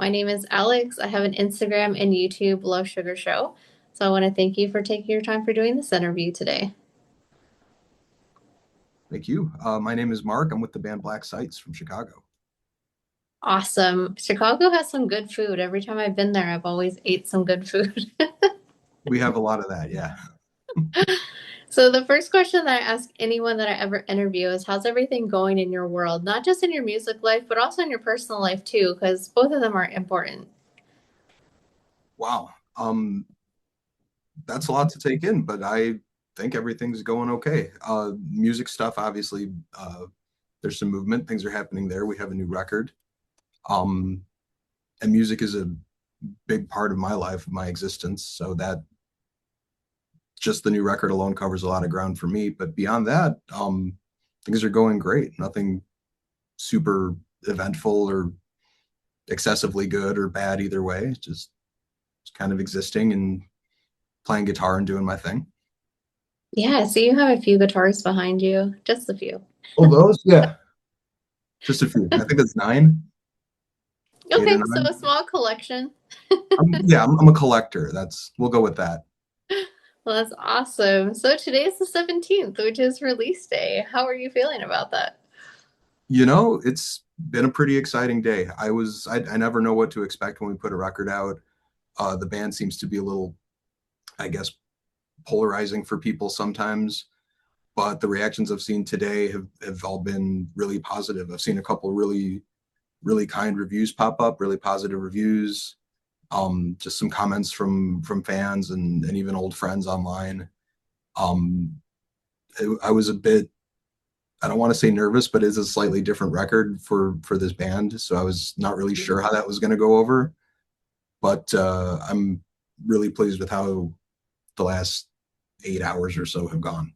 My name is Alex. I have an Instagram and YouTube Love Sugar Show. So I want to thank you for taking your time for doing this interview today. Thank you. My name is Mark. I'm with the band Black Sites from Chicago. Awesome. Chicago has some good food. Every time I've been there, I've always ate some good food. We have a lot of that, yeah. So the first question that I ask anyone that I ever interview is how's everything going in your world? Not just in your music life, but also in your personal life too, because both of them are important. Wow. That's a lot to take in, but I think everything's going okay. Music stuff, obviously, there's some movement. Things are happening there. We have a new record. Um, and music is a big part of my life, my existence. So that just the new record alone covers a lot of ground for me. But beyond that, things are going great. Nothing super eventful or excessively good or bad either way. Just kind of existing and playing guitar and doing my thing. Yeah, so you have a few guitars behind you, just a few. Oh, those? Yeah, just a few. I think that's nine, eight or Okay, so nine. a small collection. I'm a collector. We'll go with that. Well, that's awesome. So today is the 17th, which is release day. How are you feeling about that? It's been a pretty exciting day. I never know what to expect when we put a record out. The band seems to be a little, I guess, polarizing for people sometimes, but the reactions I've seen today have all been really positive. I've seen a couple really kind reviews pop up, really positive reviews. Just some comments from fans and even old friends online. Um, I was a bit, I don't want to say nervous, but it's a slightly different record for this band, so I was not really sure how that was going to go over. But I'm really pleased with how the last 8 hours or so have gone.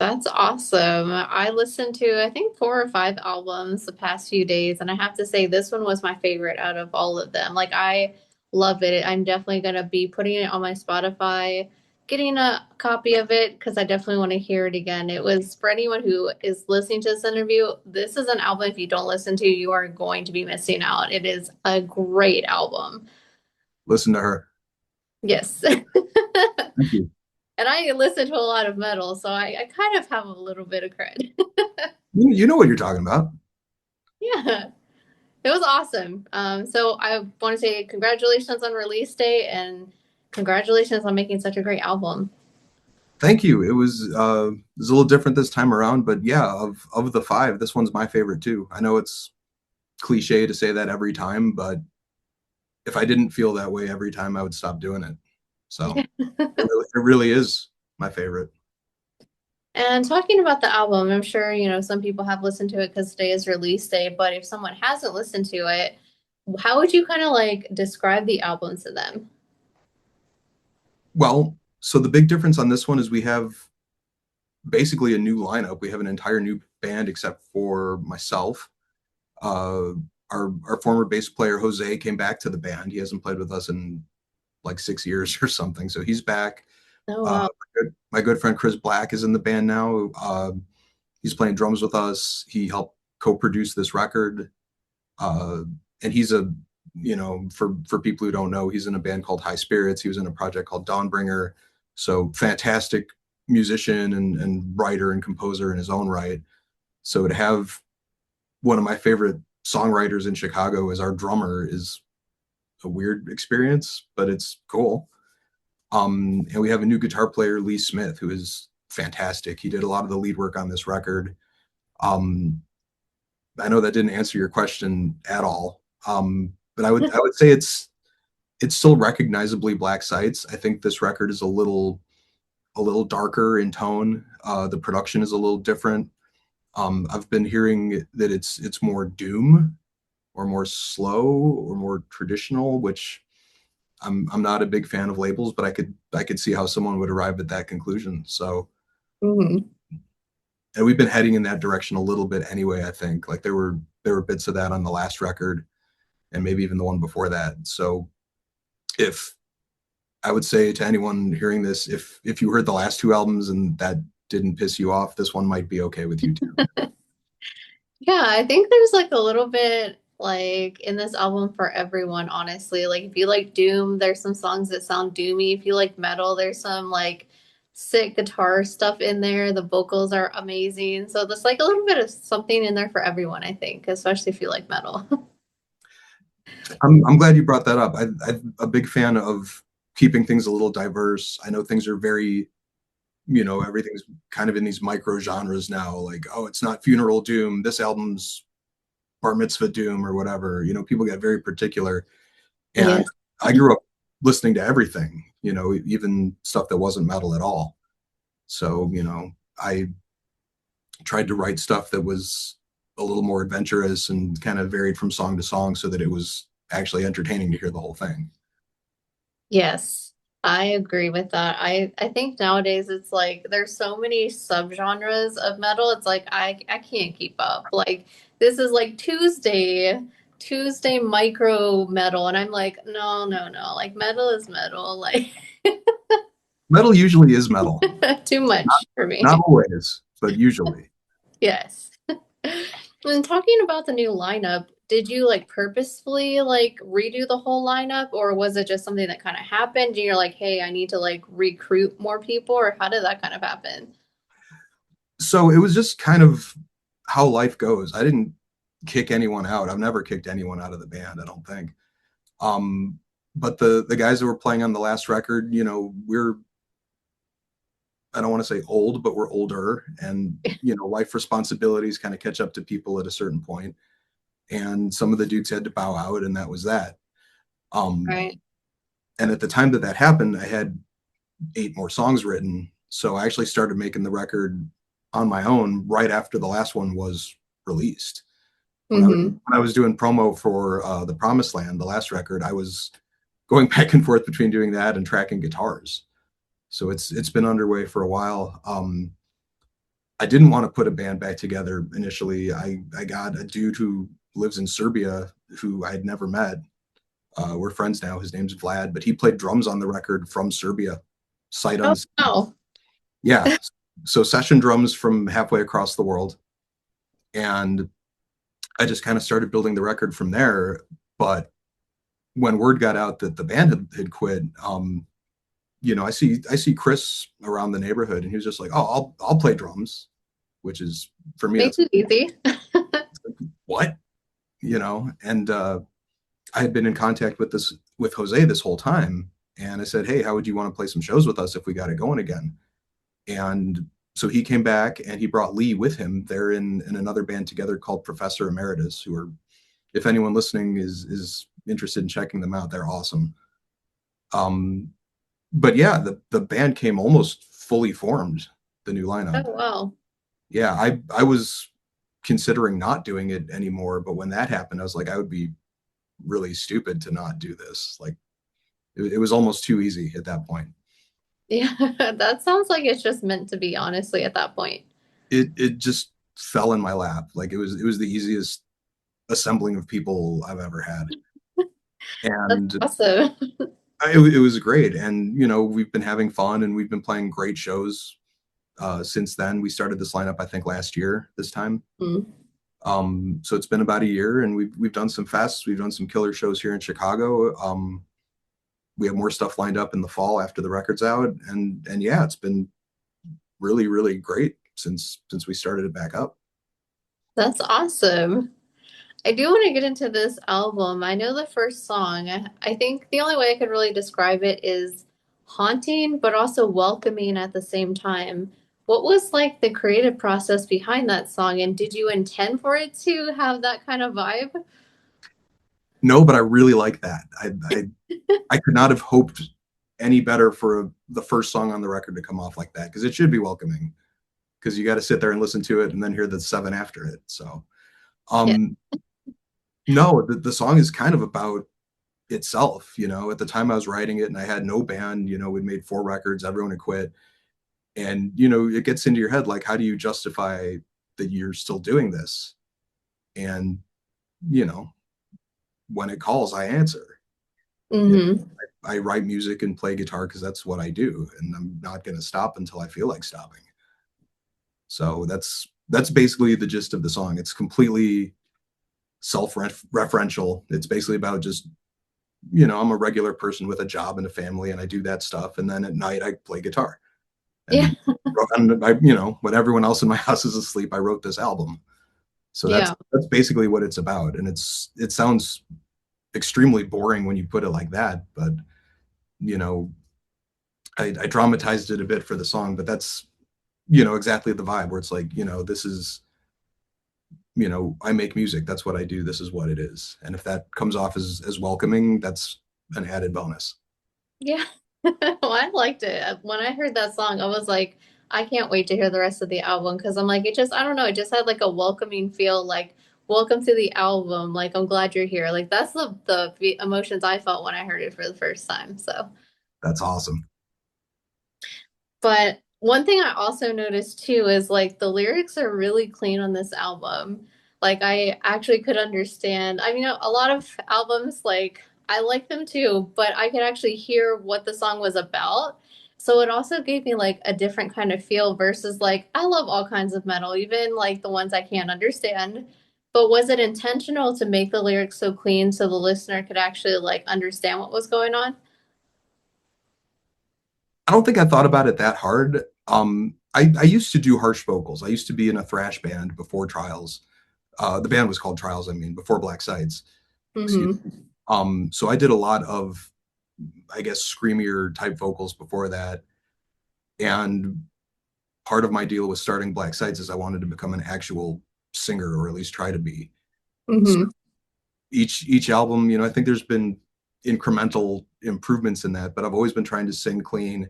That's awesome. I listened to, I think, four or five albums the past few days, and I have to say this one was my favorite out of all of them. Like, I love it. I'm definitely gonna be putting it on my Spotify, getting a copy of it because I definitely want to hear it again. It was for anyone who is listening to this interview, this is an album if you don't listen to, you are going to be missing out. It is a great album. Listen to her. Yes. Thank you. And I listen to a lot of metal, so I kind of have a little bit of cred. You know what you're talking about. Yeah, it was awesome. So I want to say congratulations on release day and congratulations on making such a great album. Thank you. It was a little different this time around, but yeah, of the five, this one's my favorite too. I know it's cliche to say that every time, but if I didn't feel that way every time, I would stop doing it. So it really is my favorite. And talking about the album, I'm sure, some people have listened to it because today is release day, but if someone hasn't listened to it, how would you kind of like describe the album to them? Well, so the big difference on this one is we have basically a new lineup. We have an entire new band except for myself. Uh, our former bass player Jose came back to the band. He hasn't played with us in like 6 years or something, so he's back. Oh, Uh, wow. my good friend Chris Black is in the band now. He's playing drums with us. He helped co-produce this record, uh, and he's for people who don't know, he's in a band called High Spirits. He was in a project called Dawnbringer. So fantastic musician and writer and composer in his own right. So to have one of my favorite songwriters in Chicago as our drummer is a weird experience, but it's cool. And we have a new guitar player, Lee Smith, who is fantastic. He did a lot of the lead work on this record. Um, I know that didn't answer your question at all, but I would say it's still recognizably Black Sites. I think this record is a little darker in tone. The production is a little different. I've been hearing that it's more doom or more slow or more traditional, which I'm not a big fan of labels, but I could see how someone would arrive at that conclusion. So, Mhm. and we've been heading in that direction a little bit anyway. I think like there were bits of that on the last record, and maybe even the one before that. So, if I would say to anyone hearing this, if you heard the last two albums and that didn't piss you off, this one might be okay with you too. Yeah, I think there's like a little bit. like in this album for everyone, honestly. Like if you like doom, there's some songs that sound doomy. If you like metal, there's some like sick guitar stuff in there. The vocals are amazing. So there's like a little bit of something in there for everyone, I think, especially if you like metal. I'm glad you brought that up. I'm a big fan of keeping things a little diverse. I know things are very, everything's kind of in these micro genres now. Like, oh, it's not funeral doom. This album's bar mitzvah doom or whatever. People get very particular. And Yes. I grew up listening to everything, even stuff that wasn't metal at all. So, I tried to write stuff that was a little more adventurous and kind of varied from song to song so that it was actually entertaining to hear the whole thing. Yes, I agree with that. I think nowadays it's like there's so many subgenres of metal. It's like I can't keep up. Like this is like Tuesday micro metal, and I'm like, no, no, no. Like metal is metal. Like Metal usually is metal. too Not, much for not me. always, but usually. Yes. And talking about the new lineup, did you like purposefully like redo the whole lineup, or was it just something that kind of happened and you're like, hey, I need to like recruit more people, or how did that kind of happen? So it was just kind of how life goes. I didn't kick anyone out. I've never kicked anyone out of the band, I don't think. Um, but the guys that were playing on the last record, we're I don't want to say old, but we're older, and life responsibilities kind of catch up to people at a certain point. And some of the dudes had to bow out, and that was that. Um, Right. and at the time that that happened, I had 8 more songs written, so I actually started making the record on my own right after the last one was released. When I was Mm-hmm. when I was doing promo for the Promised Land, the last record, I was going back and forth between doing that and tracking guitars. So it's been underway for a while. I didn't want to put a band back together initially. I got a dude who lives in Serbia who I had never met. We're friends now. His name's Vlad, but he played drums on the record from Serbia, sight Oh, unseen. no. Yeah, so session drums from halfway across the world, and I just kind of started building the record from there. But when word got out that the band had quit, I see Chris around the neighborhood, and he was just like, "Oh, I'll play drums," which is for me Makes that's it easy. what And I had been in contact with Jose this whole time, and I said, "Hey, how would you want to play some shows with us if we got it going again?" And so he came back and he brought Lee with him. They're in another band together called Professor Emeritus, who are, if anyone listening is interested in checking them out, they're awesome. Um, but yeah, the band came almost fully formed, the new Oh, lineup. wow. Yeah, I was considering not doing it anymore, but when that happened, I was like, I would be really stupid to not do this. Like it was almost too easy at that point. Yeah, that sounds like it's just meant to be, honestly, at that point. It just fell in my lap. Like it was the easiest assembling of people I've ever had. That's And awesome. it was great. And we've been having fun and we've been playing great shows since then. We started this lineup I think last year this time. Mm. So it's been about a year, and we've done some fests, we've done some killer shows here in Chicago. We have more stuff lined up in the fall after the record's out, and yeah, it's been really, really great since we started it back up. That's awesome. I do want to get into this album. I know the first song. I think the only way I could really describe it is haunting, but also welcoming at the same time. What was like the creative process behind that song, and did you intend for it to have that kind of vibe? No, but I really like that. I could not have hoped any better for the first song on the record to come off like that, because it should be welcoming, because you got to sit there and listen to it and then hear the 7 after it. So Yeah. um no, the song is kind of about itself. At the time I was writing it and I had no band. We'd made 4 records, everyone had quit, and it gets into your head, like, how do you justify that you're still doing this? And you know when it calls, I answer. you know, Mm-hmm. I write music and play guitar because that's what I do, and I'm not going to stop until I feel like stopping. So that's basically the gist of the song. It's completely self-referential. It's basically about just, you know, I'm a regular person with a job and a family, and I do that stuff. And then at night, I play guitar. Yeah. And, you know, when everyone else in my house is asleep, I wrote this album. So Yeah. that's basically what it's about. And it sounds extremely boring when you put it like that, but you know, I dramatized it a bit for the song, but that's, you know, exactly the vibe where it's like, you know, this is, you know, I make music. That's what I do. This is what it is. And if that comes off as welcoming, that's an added bonus. Yeah. Well, I liked it. When I heard that song, I was like, I can't wait to hear the rest of the album because I'm like, it just, I don't know, it just had like a welcoming feel, like, welcome to the album. Like, I'm glad you're here. Like, that's the emotions I felt when I heard it for the first time. So. That's awesome. But one thing I also noticed too is like the lyrics are really clean on this album. Like I actually could understand. I mean, a lot of albums like I like them too, but I could actually hear what the song was about. So it also gave me like a different kind of feel versus like I love all kinds of metal, even like the ones I can't understand. But was it intentional to make the lyrics so clean so the listener could actually like understand what was going on? I don't think I thought about it that hard. I used to do harsh vocals. I used to be in a thrash band before Trials. The band was called Trials, I mean, before Black Sites. Excuse Mm-hmm. me. So I did a lot of, I guess, screamier type vocals before that. And part of my deal with starting Black Sites is I wanted to become an actual singer, or at least try to be. So Mm-hmm. each album, you know, I think there's been incremental improvements in that, but I've always been trying to sing clean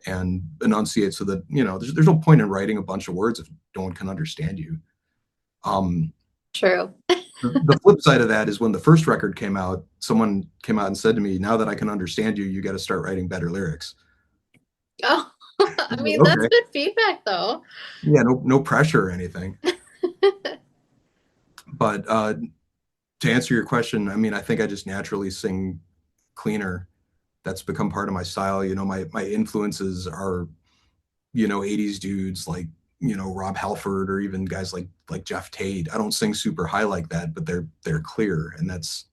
and enunciate so that, you know, there's no point in writing a bunch of words if no one can understand you. Um, True. the flip side of that is when the first record came out, someone came out and said to me, "Now that I can understand you, you got to start writing better lyrics." Oh, I I'm like, mean, that's okay, good feedback though. yeah, no pressure or anything. But to answer your question, I mean, I think I just naturally sing cleaner. That's become part of my style. You know, my influences are, you know, 80s dudes like, you know, Rob Halford, or even guys like Jeff Tate. I don't sing super high like that, but they're clear, and that's,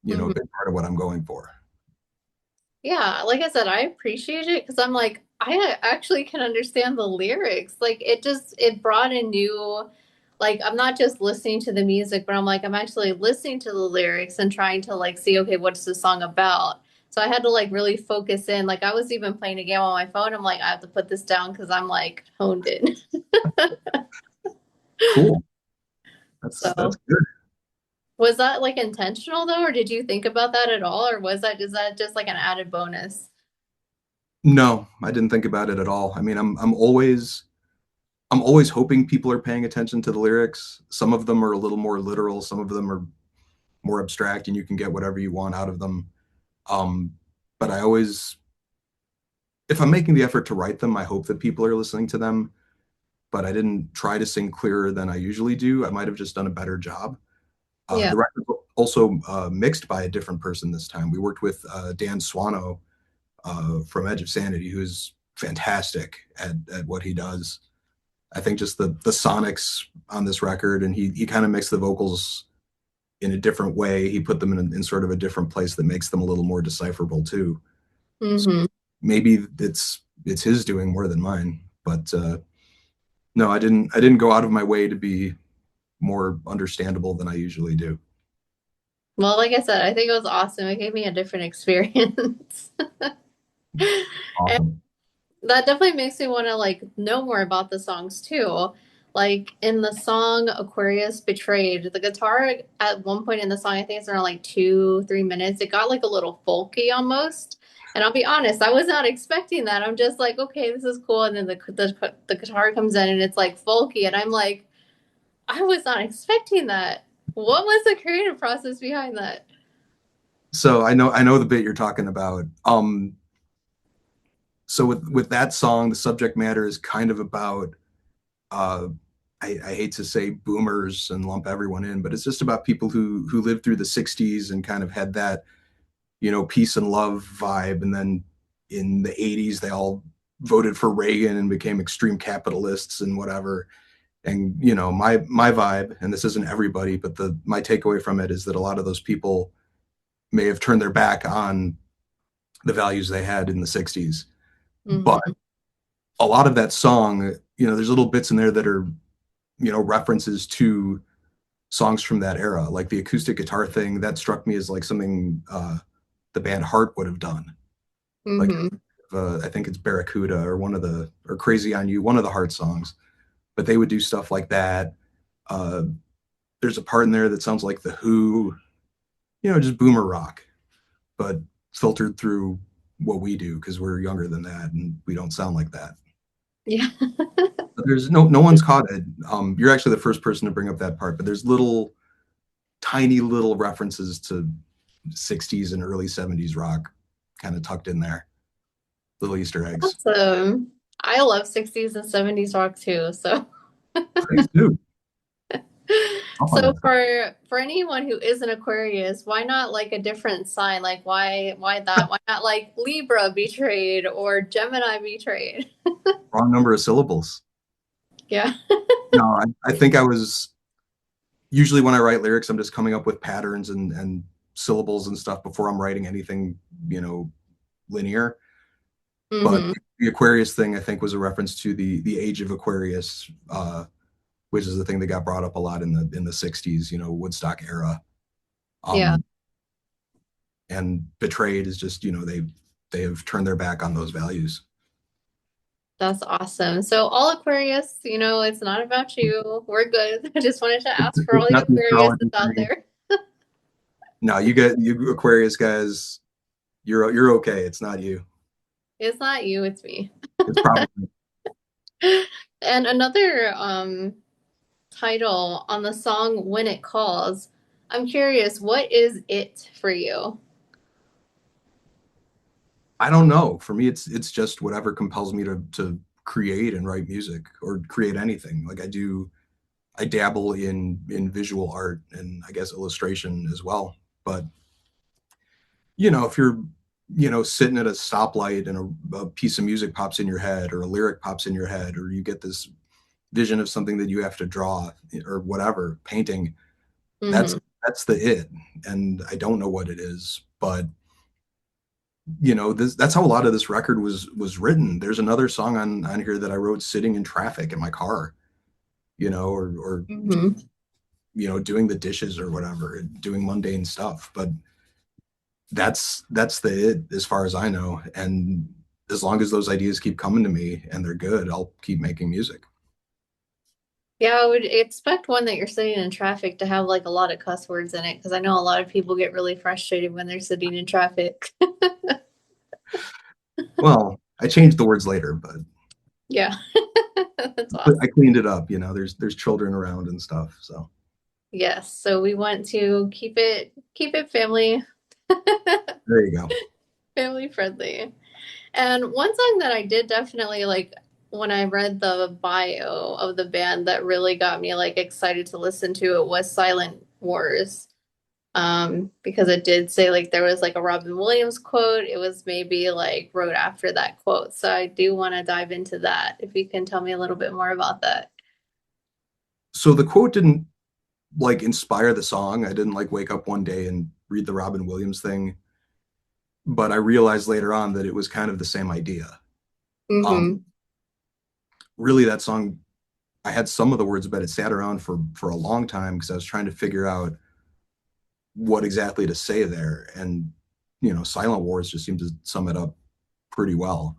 you know, a Mhm. big part of what I'm going for. Yeah, like I said, I appreciate it because I'm like, I actually can understand the lyrics. Like it just it brought a new like I'm not just listening to the music, but I'm like I'm actually listening to the lyrics and trying to like see, okay, what's the song about? So I had to like really focus in. Like I was even playing a game on my phone. I'm like, I have to put this down because I'm like honed in. Cool. That's So good. was that like intentional though, or did you think about that at all, or was that is that just like an added bonus? No, I didn't think about it at all. I mean, I'm always hoping people are paying attention to the lyrics. Some of them are a little more literal, some of them are more abstract, and you can get whatever you want out of them. Um, but I always, if I'm making the effort to write them, I hope that people are listening to them. But I didn't try to sing clearer than I usually do. I might have just done a better job. Yeah. The record also mixed by a different person this time. We worked with Dan Swano from Edge of Sanity, who's fantastic at what he does. I think just the sonics on this record, and he kind of mixed the vocals in a different way. He put them in sort of a different place that makes them a little more decipherable too. So Hmm. maybe it's his doing more than mine, but no, I didn't go out of my way to be more understandable than I usually do. Well, like I said, I think it was awesome. It gave me a different experience. And Awesome. that definitely makes me want to like know more about the songs too. Like in the song Aquarius Betrayed, the guitar at one point in the song, I think it's around like 2, 3 minutes, it got like a little folky almost. And I'll be honest, I was not expecting that. I'm just like, okay, this is cool. And then the guitar comes in and it's like folky. And I'm like, I was not expecting that. What was the creative process behind that? So I know the bit you're talking about. So with that song, the subject matter is kind of about uh, I hate to say boomers and lump everyone in, but it's just about people who lived through the '60s and kind of had that, you know, peace and love vibe, and then in the '80s they all voted for Reagan and became extreme capitalists and whatever. And you know, my vibe, and this isn't everybody, but the my takeaway from it is that a lot of those people may have turned their back on the values they had in the 60s. But Mm-hmm. a lot of that song, you know, there's little bits in there that are, you know, references to songs from that era. Like the acoustic guitar thing, that struck me as like something the band Heart would have done. Like Mm-hmm. I think it's Barracuda or one of the or Crazy on You, one of the Heart songs. But they would do stuff like that. Uh, there's a part in there that sounds like the Who, you know, just boomer rock, but filtered through what we do because we're younger than that and we don't sound like that. Yeah. But there's no one's caught it. You're actually the first person to bring up that part, but there's little tiny little references to 60s and early 70s rock kind of tucked in there, little Easter eggs. Awesome. I love 60s and 70s rock too. So Thanks, dude. I'll find so that stuff. for anyone who isn't Aquarius, why not like a different sign? Like why that? Why not like Libra betrayed or Gemini betrayed? Wrong number of syllables. Yeah. No, I think I was usually when I write lyrics, I'm just coming up with patterns and syllables and stuff before I'm writing anything, you know, linear. But Mm-hmm. the Aquarius thing, I think, was a reference to the age of Aquarius, which is the thing that got brought up a lot in the 60s, you know, Woodstock era. Yeah, Um, and betrayed is just, you know, they have turned their back on those values. that's awesome. So all Aquarius, it's not about you. We're good. I just wanted to ask for all It's the not the Aquariuses astrology out thing. there. No, you Aquarius guys, you're okay. It's not you. It's not you, it's me. It's probably And another title on the song When It Calls. I'm curious, what is it for you? I don't know. For me, it's just whatever compels me to create and write music or create anything. Like I dabble in visual art and I guess illustration as well. But you know, if you're you know sitting at a stoplight and a piece of music pops in your head or a lyric pops in your head or you get this vision of something that you have to draw or whatever painting, that's Mm-hmm. that's the it. And I don't know what it is, but you know that's how a lot of this record was written. There's another song on here that I wrote sitting in traffic in my car, you know, or Mm-hmm. you know doing the dishes or whatever, doing mundane stuff. But that's the it as far as I know. And as long as those ideas keep coming to me and they're good, I'll keep making music. Yeah, I would expect one that you're sitting in traffic to have like a lot of cuss words in it because I know a lot of people get really frustrated when they're sitting in traffic. Well, I changed the words later, Yeah, that's but awesome. I cleaned it up. You know, there's children around and stuff, so Yes, so we want to keep it there you go. family friendly. And one song that I did definitely like when I read the bio of the band that really got me like excited to listen to it was Silent Wars. Because it did say like there was like a Robin Williams quote. It was maybe like wrote after that quote. So I do want to dive into that. If you can tell me a little bit more about that. So the quote didn't like inspire the song. I didn't like wake up one day and read the Robin Williams thing, but I realized later on that it was kind of the same idea. Um, Mm-hmm. really, that song, I had some of the words, but it sat around for a long time because I was trying to figure out what exactly to say there. And you know, Silent Wars just seemed to sum it up pretty well.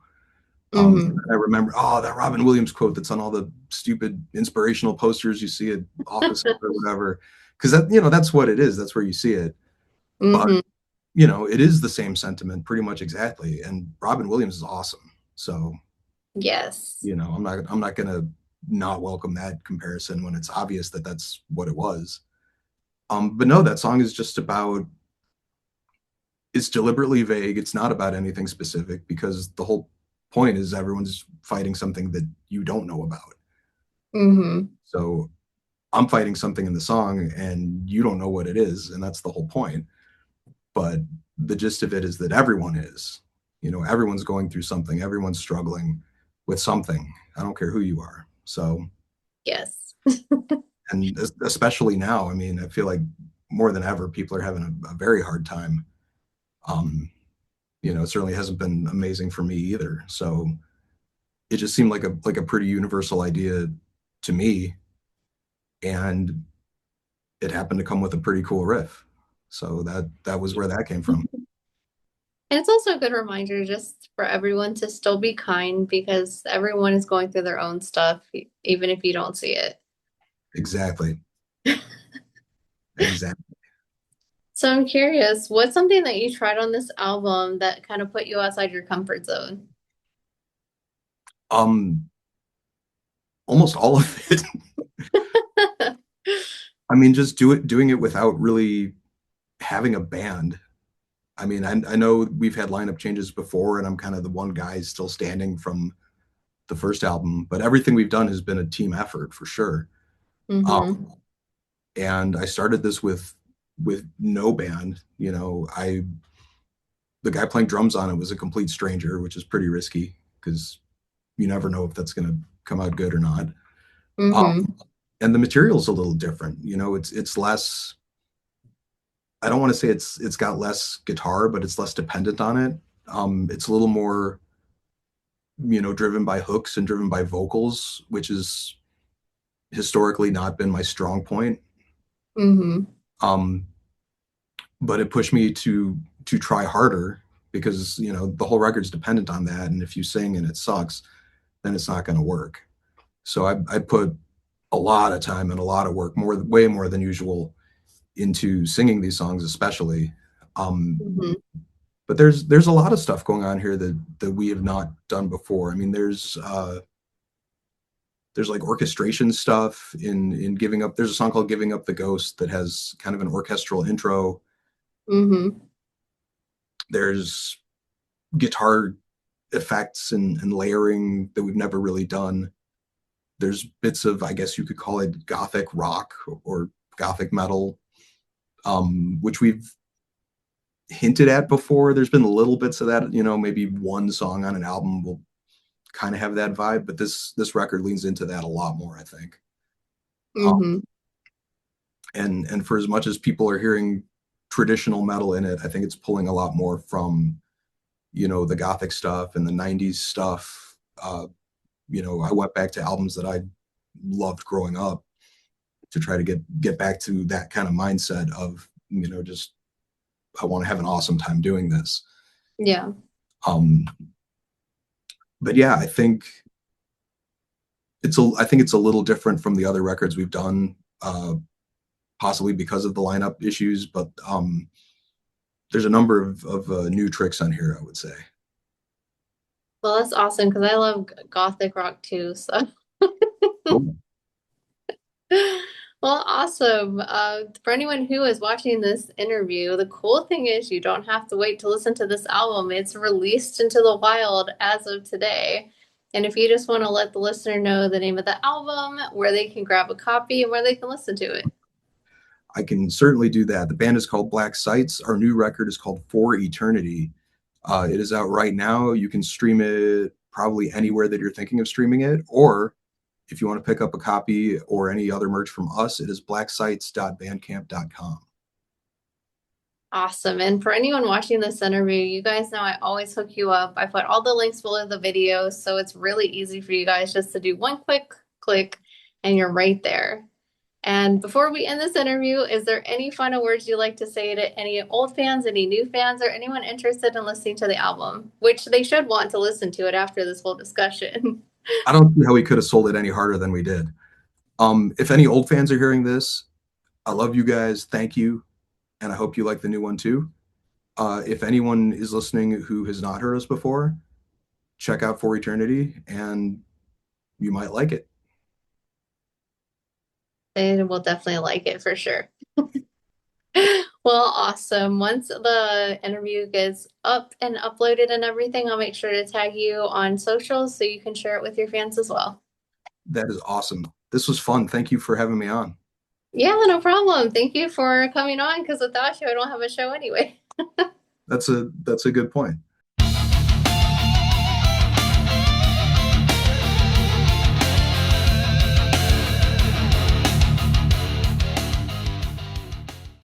Mm-hmm. I remember, oh, that Robin Williams quote that's on all the stupid inspirational posters you see at offices or whatever, because that you know that's what it is. That's where you see it. But Mm-hmm. you know, it is the same sentiment pretty much exactly. And Robin Williams is awesome. So, Yes. you know, I'm not gonna not welcome that comparison when it's obvious that that's what it was. But no, that song is just about it's deliberately vague. It's not about anything specific because the whole point is everyone's fighting something that you don't know about. Mm-hmm. So I'm fighting something in the song and you don't know what it is, and that's the whole point. But the gist of it is that everyone is. You know, everyone's going through something, everyone's struggling with something. I don't care who you are. So Yes. And especially now, I mean, I feel like more than ever, people are having a very hard time. Um, it certainly hasn't been amazing for me either. So it just seemed like a pretty universal idea to me, and it happened to come with a pretty cool riff. So that was where that came from. And it's also a good reminder just for everyone to still be kind because everyone is going through their own stuff, even if you don't see it. Exactly. Exactly. So I'm curious, what's something that you tried on this album that kind of put you outside your comfort zone? Um, Almost all of it. I mean, just doing it without really having a band. I mean, I know we've had lineup changes before, and I'm kind of the one guy still standing from the first album, but everything we've done has been a team effort for sure. Mm-hmm. Um, and I started this with no band. The guy playing drums on it was a complete stranger, which is pretty risky because you never know if that's going to come out good or not. Mm-hmm. And the material's a little different. It's less. I don't want to say it's got less guitar, but it's less dependent on it. It's a little more, driven by hooks and driven by vocals, which is historically not been my strong point. Mm-hmm. Um, but it pushed me to try harder because the whole record's dependent on that, and if you sing and it sucks, then it's not going to work. So I put a lot of time and a lot of work, way more than usual, into singing these songs, especially. Um, Mm-hmm. but there's a lot of stuff going on here that we have not done before. I mean, there's like orchestration stuff in giving up. There's a song called "Giving Up the Ghost" that has kind of an orchestral intro. Mm-hmm. There's guitar effects and layering that we've never really done. There's bits of, I guess you could call it gothic rock or gothic metal, which we've hinted at before. There's been little bits of that, maybe one song on an album will kind of have that vibe, but this record leans into that a lot more, I think. Mm-hmm. And for as much as people are hearing traditional metal in it, I think it's pulling a lot more from the gothic stuff and the 90s stuff. I went back to albums that I loved growing up to try to get back to that kind of mindset of just I want to have an awesome time doing this. Yeah. um but yeah, I think it's a little different from the other records we've done, possibly because of the lineup issues, but there's a number of new tricks on here, I would say. Well, that's awesome because I love gothic rock too. So, Cool. well, awesome. For anyone who is watching this interview, the cool thing is you don't have to wait to listen to this album. It's released into the wild as of today. And if you just want to let the listener know the name of the album, where they can grab a copy, and where they can listen to it. I can certainly do that. The band is called Black Sights. Our new record is called For Eternity. It is out right now. You can stream it probably anywhere that you're thinking of streaming it, or if you want to pick up a copy or any other merch from us, it is blackscites.bandcamp.com. Awesome. And for anyone watching this interview, you guys know I always hook you up. I put all the links below the video, so it's really easy for you guys just to do one quick click and you're right there. And before we end this interview, is there any final words you'd like to say to any old fans, any new fans, or anyone interested in listening to the album, which they should want to listen to it after this whole discussion? I don't see how we could have sold it any harder than we did. If any old fans are hearing this, I love you guys. Thank you. And I hope you like the new one too. If anyone is listening who has not heard us before, check out For Eternity and you might like it. They will definitely like it for sure. Well, awesome. Once the interview gets up and uploaded and everything, I'll make sure to tag you on socials so you can share it with your fans as well. That is awesome. This was fun. Thank you for having me on. Yeah, no problem. Thank you for coming on because without you, I don't have a show anyway. That's a good point.